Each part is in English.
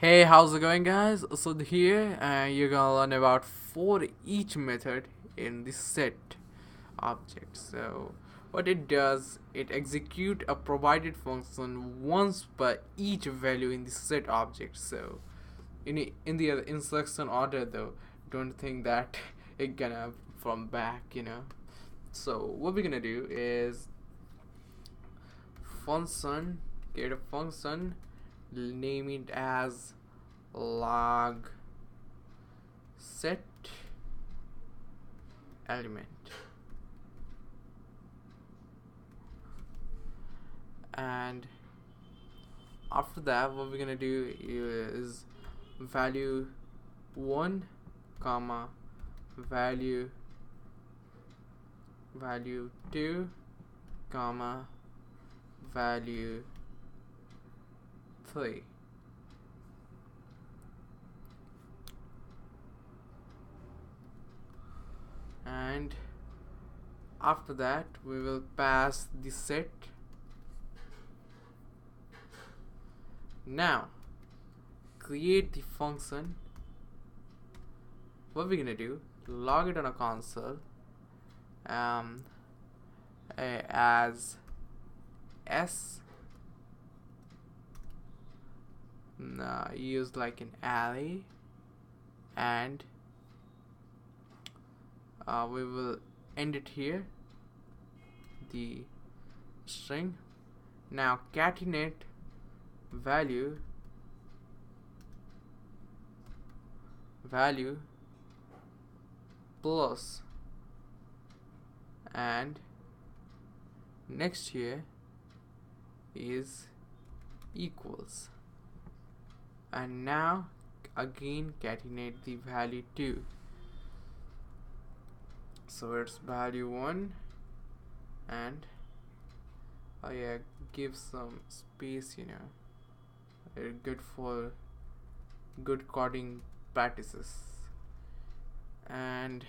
Hey, how's it going, guys? So here you're gonna learn about for each method in the set object. So what it does, it execute a provided function once per each value in the set object. So in the instruction order though, don't think that it gonna from back. So what we're gonna do is function, create a function, name it as log set element, and after that what we're gonna do is value 1 comma value 2 comma value 3. And after that we will pass the set. Now create the function. What we're gonna do, log it on a console as s used like an array, and we will end it here, the string. Now concatenate value plus, and next here is equals, and now again concatenate the value 2. So it's value 1, and yeah, give some space, good for good coding practices. And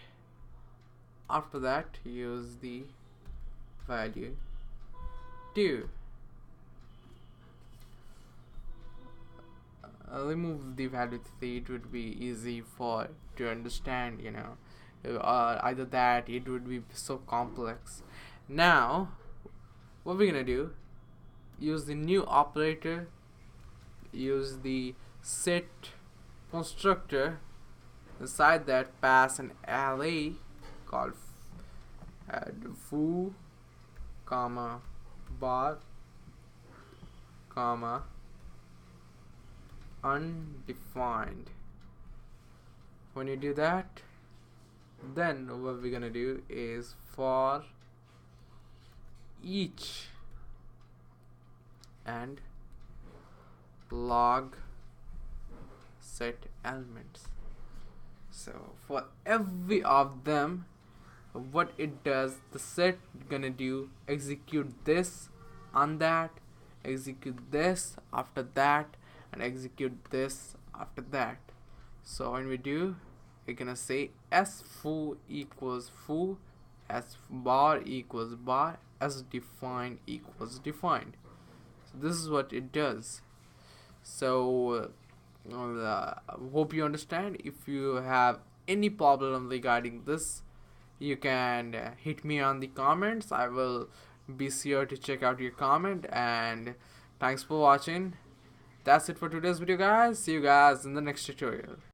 after that use the value 2. Remove the value 3, it would be easy to understand, either that it would be so complex. Now what we're gonna do, use the new operator, use the set constructor. Inside that pass an array called foo comma bar comma undefined. When you do that, then what we're gonna do is for each and log set elements. So for every of them, what it does, the set gonna do, execute this on that, execute this after that, and execute this after that. So when we do, we're gonna say s foo equals foo, s bar equals bar, s defined equals defined. So this is what it does. So hope you understand. If you have any problem regarding this, you can hit me on the comments. I will be sure to check out your comment, and thanks for watching. That's it for today's video, guys. See you guys in the next tutorial.